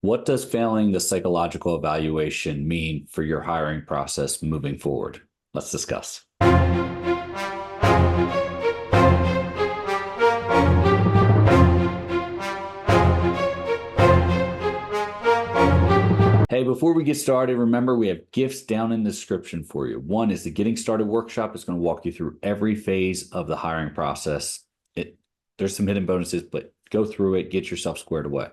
What does failing the psychological evaluation mean for your hiring process moving forward? Let's discuss. Hey, before we get started, remember we have gifts down in the description for you. One is the Getting Started workshop. It's going to walk you through every phase of the hiring process. There's some hidden bonuses, but go through it, get yourself squared away.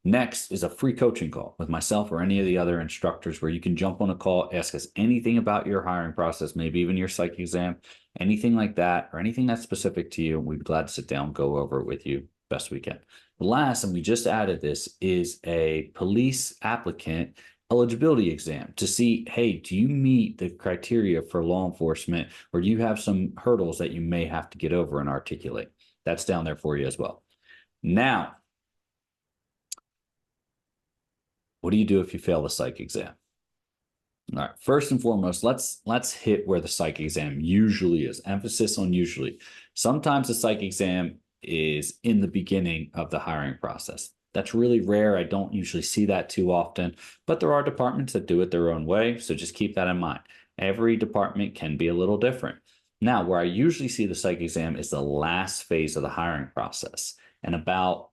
Next is a free coaching call with myself or any of the other instructors where you can jump on a call, ask us anything about your hiring process, maybe even your psych exam, anything like that, or anything that's specific to you. We'd be glad to sit down, go over it with you best we can. The last, and we just added this, is a police applicant eligibility exam to see, hey, do you meet the criteria for law enforcement, or do you have some hurdles that you may have to get over and articulate? That's down there for you as well. Now, what do you do if you fail the psych exam? All right, first and foremost, let's hit where the psych exam usually is. Emphasis on usually. Sometimes the psych exam is in the beginning of the hiring process. That's really rare. I don't usually see that too often, but there are departments that do it their own way. So just keep that in mind. Every department can be a little different. Now, where I usually see the psych exam is the last phase of the hiring process. And about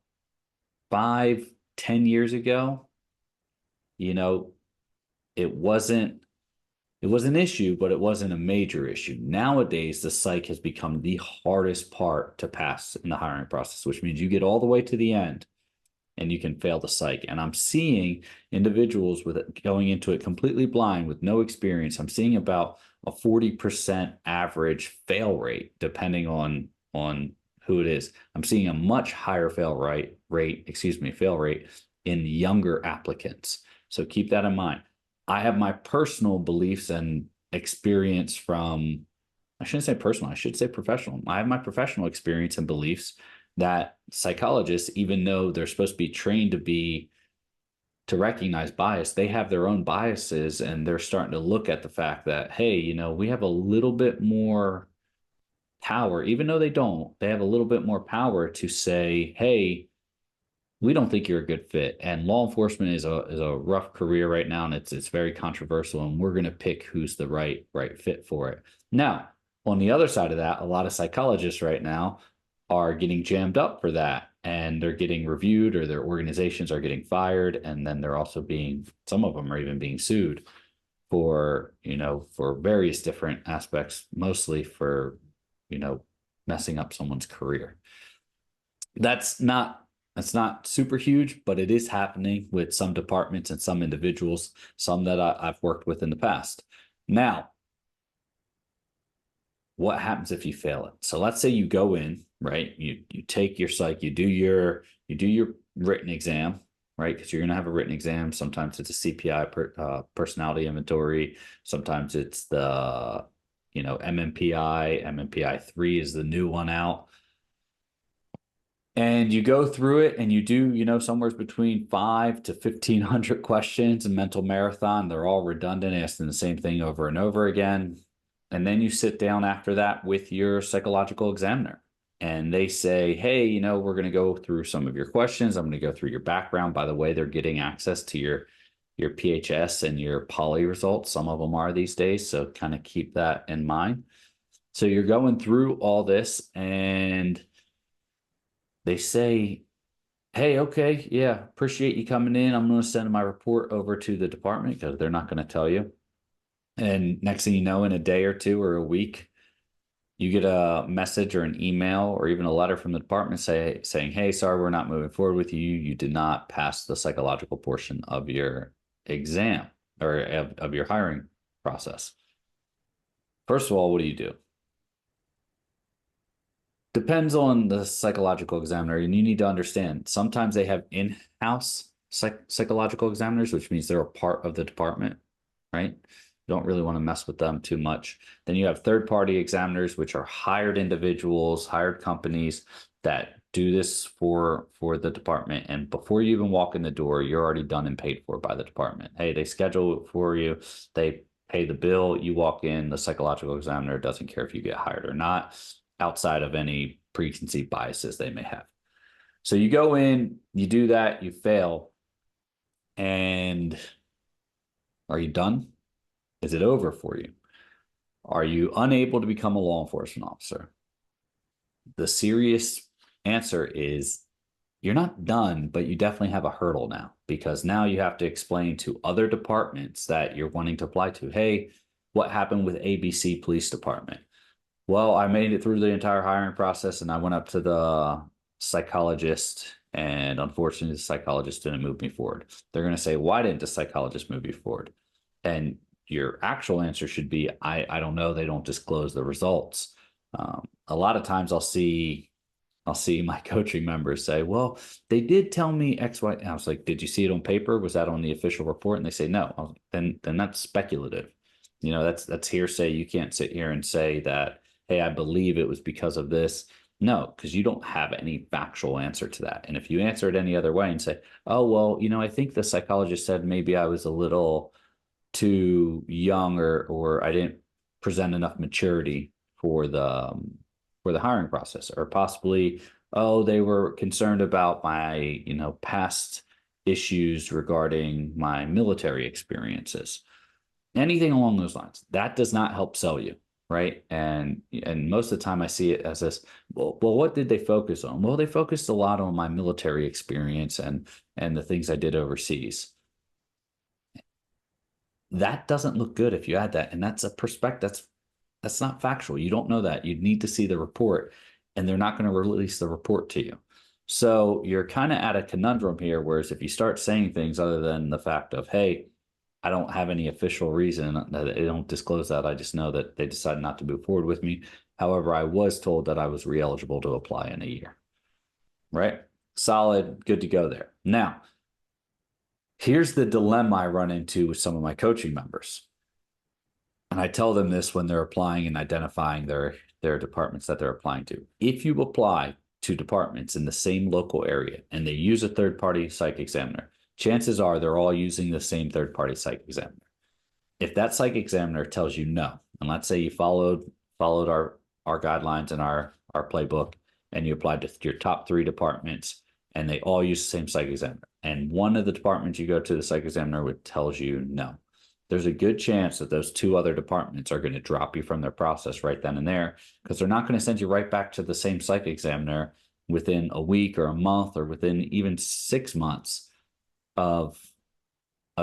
5-10 years ago, you know, it was an issue, but it wasn't a major issue. Nowadays, the psych has become the hardest part to pass in the hiring process, which means you get all the way to the end and you can fail the psych. And I'm seeing individuals with it going into it completely blind with no experience. I'm seeing about a 40% average fail rate, depending on who it is. I'm seeing a much higher fail rate in younger applicants. So keep that in mind. I have my personal beliefs and experience from, I shouldn't say personal, I should say professional. I have my professional experience and beliefs that psychologists, even though they're supposed to be trained to recognize bias, they have their own biases, and they're starting to look at the fact that, hey, we have a little bit more power, even though they have a little bit more power to say, hey, we don't think you're a good fit. And law enforcement is a rough career right now, and it's very controversial, and we're going to pick who's the right fit for it. Now, on the other side of that, a lot of psychologists right now are getting jammed up for that, and they're getting reviewed, or their organizations are getting fired, and then they're also some of them are even being sued for various different aspects, mostly for messing up someone's career. That's not super huge, but it is happening with some departments and some individuals, some that I've worked with in the past. Now, what happens if you fail it? So let's say you go in, right? You take your psych, you do your written exam, right? Because you're going to have a written exam. Sometimes it's a CPI, personality inventory. Sometimes it's the MMPI. MMPI 3 is the new one out. And you go through it and you do, somewhere between 5 to 1,500 questions, a mental marathon. They're all redundant, asking the same thing over and over again. And then you sit down after that with your psychological examiner, and they say, hey, we're going to go through some of your questions. I'm going to go through your background. By the way, they're getting access to your PHS and your poly results. Some of them are these days. So kind of keep that in mind. So you're going through all this, and they say, hey, okay, yeah, appreciate you coming in. I'm going to send my report over to the department, because they're not going to tell you. And next thing you know, in a day or two or a week, you get a message or an email or even a letter from the department saying, hey, sorry, we're not moving forward with you. You did not pass the psychological portion of your exam, or of your hiring process. First of all, what do you do? Depends on the psychological examiner, and you need to understand, sometimes they have in-house psychological examiners, which means they're a part of the department, right? You don't really want to mess with them too much. Then you have third-party examiners, which are hired individuals, hired companies that do this for the department. And before you even walk in the door, you're already done and paid for by the department. Hey, they schedule it for you. They pay the bill. You walk in, the psychological examiner doesn't care if you get hired or not, outside of any preconceived biases they may have. So you go in, you do that, you fail. And are you done? Is it over for you? Are you unable to become a law enforcement officer? The serious answer is you're not done, but you definitely have a hurdle now, because now you have to explain to other departments that you're wanting to apply to, hey, what happened with ABC Police Department? Well, I made it through the entire hiring process and I went up to the psychologist, and unfortunately, the psychologist didn't move me forward. They're going to say, why didn't the psychologist move you forward? And your actual answer should be, I don't know. They don't disclose the results. A lot of times I'll see my coaching members say, well, they did tell me X, Y. And I was like, did you see it on paper? Was that on the official report? And they say, no. Then that's speculative. That's hearsay. You can't sit here and say that, hey, I believe it was because of this. No, because you don't have any factual answer to that. And if you answer it any other way and say, oh, well, I think the psychologist said maybe I was a little too young, or I didn't present enough maturity for the hiring process, or possibly, oh, they were concerned about my past issues regarding my military experiences, anything along those lines. That does not help sell you, right? And most of the time I see it as this, well, what did they focus on? Well, they focused a lot on my military experience and the things I did overseas. That doesn't look good if you add that. And that's a perspective that's not factual. You don't know that. You'd need to see the report, and they're not going to release the report to you. So you're kind of at a conundrum here, whereas if you start saying things other than the fact of, hey, I don't have any official reason that they don't disclose that. I just know that they decided not to move forward with me. However, I was told that I was re-eligible to apply in a year, right? Solid, good to go there. Now, here's the dilemma I run into with some of my coaching members. And I tell them this when they're applying and identifying their departments that they're applying to. If you apply to departments in the same local area and they use a third-party psych examiner, chances are they're all using the same third-party psych examiner. If that psych examiner tells you no, and let's say you followed our guidelines and our playbook, and you applied to your top 3 departments, and they all use the same psych examiner, and one of the departments you go to, the psych examiner tells you no, there's a good chance that those 2 other departments are going to drop you from their process right then and there, because they're not going to send you right back to the same psych examiner within a week or a month or within even 6 months of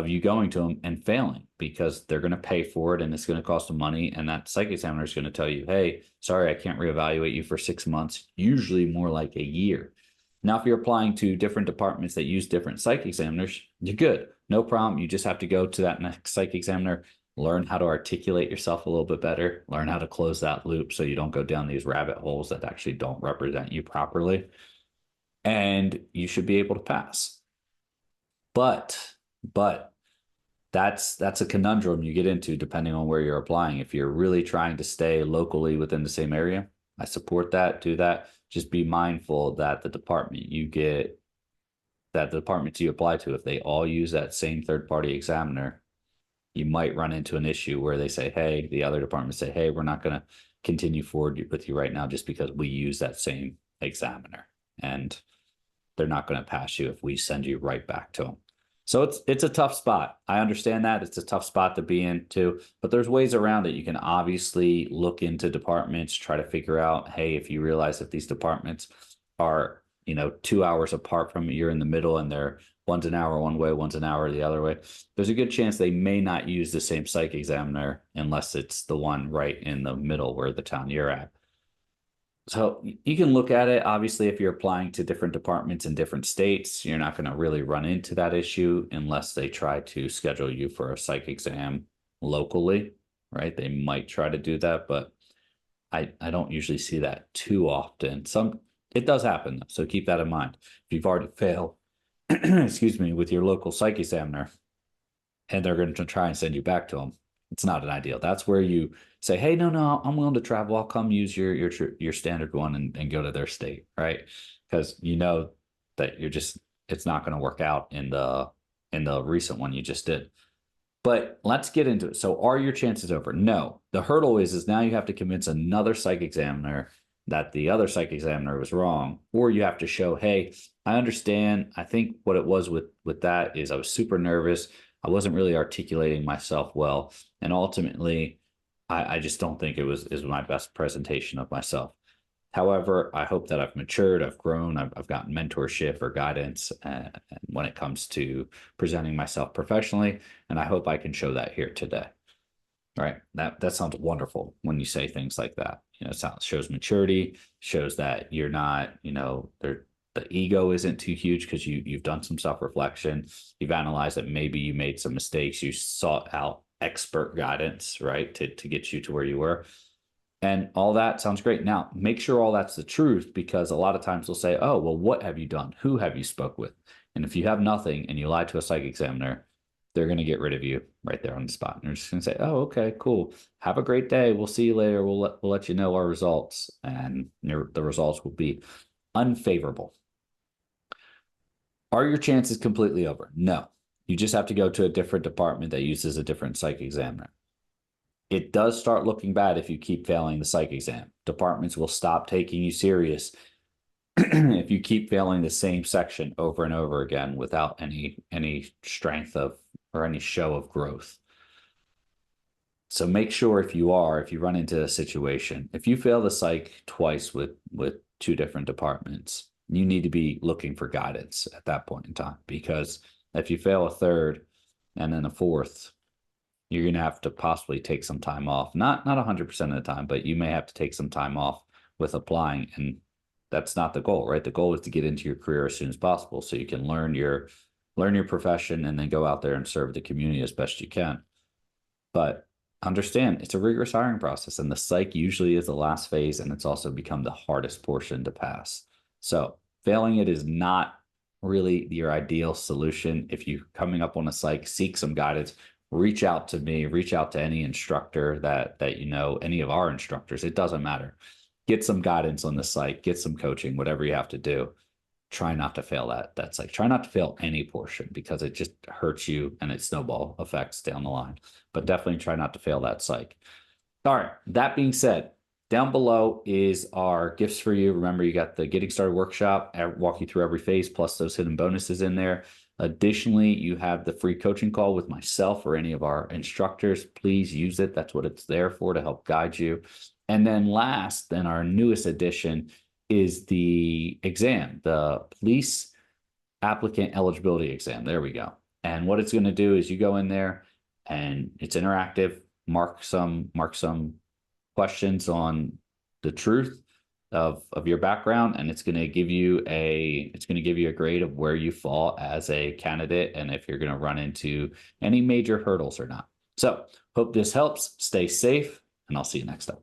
you going to them and failing, because they're going to pay for it and it's going to cost them money. And that psych examiner is going to tell you, hey, sorry, I can't reevaluate you for 6 months, usually more like a year. Now, if you're applying to different departments that use different psych examiners, you're good. No problem. You just have to go to that next psych examiner, learn how to articulate yourself a little bit better, learn how to close that loop so you don't go down these rabbit holes that actually don't represent you properly. And you should be able to pass. But that's a conundrum you get into depending on where you're applying. If you're really trying to stay locally within the same area, I support that. Do that. Just be mindful that the departments you apply to, if they all use that same third-party examiner, you might run into an issue where they say, hey, the other departments say, hey, we're not going to continue forward with you right now just because we use that same examiner. And they're not going to pass you if we send you right back to them. So it's a tough spot. I understand that. It's a tough spot to be in too, but there's ways around it. You can obviously look into departments, try to figure out, hey, if you realize that these departments are, 2 hours apart from you, you're in the middle and they're one's an hour one way, one's an hour the other way, there's a good chance they may not use the same psych examiner unless it's the one right in the middle where the town you're at. So you can look at it. Obviously, if you're applying to different departments in different states, you're not going to really run into that issue unless they try to schedule you for a psych exam locally, right? They might try to do that, but I don't usually see that too often. It does happen, so keep that in mind. If you've already failed, excuse me, with your local psych examiner, and they're going to try and send you back to them, it's not an ideal. That's where you say, hey, no, I'm willing to travel. I'll come use your standard one and go to their state, right? Because you know that it's not going to work out in the recent one you just did. But let's get into it. So are your chances over? No. The hurdle is now you have to convince another psych examiner that the other psych examiner was wrong, or you have to show, hey, I understand. I think what it was with that is I was super nervous. I wasn't really articulating myself well, and ultimately, I just don't think it was is my best presentation of myself. However, I hope that I've matured, I've grown, I've gotten mentorship or guidance when it comes to presenting myself professionally, and I hope I can show that here today. Right. That sounds wonderful when you say things like that. You know, it sounds shows maturity, shows that you're not, there the ego isn't too huge because you've done some self-reflection. You've analyzed that maybe you made some mistakes. You sought out expert guidance, right, to get you to where you were. And all that sounds great. Now, make sure all that's the truth, because a lot of times they'll say, "Oh, well, what have you done? Who have you spoke with?" And if you have nothing and you lie to a psych examiner, they're going to get rid of you right there on the spot. And they're just going to say, "Oh, okay, cool. Have a great day. We'll see you later. We'll let you know our results." And the results will be unfavorable. Are your chances completely over? No. You just have to go to a different department that uses a different psych examiner. It does start looking bad if you keep failing the psych exam. Departments will stop taking you serious if you keep failing the same section over and over again without any strength of or any show of growth. So make sure if you run into a situation, if you fail the psych twice with two different departments, you need to be looking for guidance at that point in time, because if you fail a third and then a fourth, you're going to have to possibly take some time off. Not 100% of the time, but you may have to take some time off with applying, and that's not the goal, right? The goal is to get into your career as soon as possible so you can learn your profession and then go out there and serve the community as best you can. But understand, it's a rigorous hiring process, and the psych usually is the last phase, and it's also become the hardest portion to pass. So failing it is not really your ideal solution. If you're coming up on a psych, seek some guidance. Reach out to me, reach out to any instructor that you know, any of our instructors. It doesn't matter. Get some guidance on the psych, get some coaching, whatever you have to do. Try not to fail that psych. Try not to fail any portion, because it just hurts you and it snowball effects down the line. But definitely try not to fail that psych. All right. That being said, down below is our gifts for you. Remember, you got the Getting Started workshop. I walk you through every phase, plus those hidden bonuses in there. Additionally, you have the free coaching call with myself or any of our instructors. Please use it. That's what it's there for, to help guide you. And then last, then our newest addition is the exam, the police applicant eligibility exam. There we go. And what it's going to do is you go in there and it's interactive. Mark some questions on the truth of your background, and it's going to give you a grade of where you fall as a candidate and if you're going to run into any major hurdles or not. So hope this helps. Stay safe, and I'll see you next time.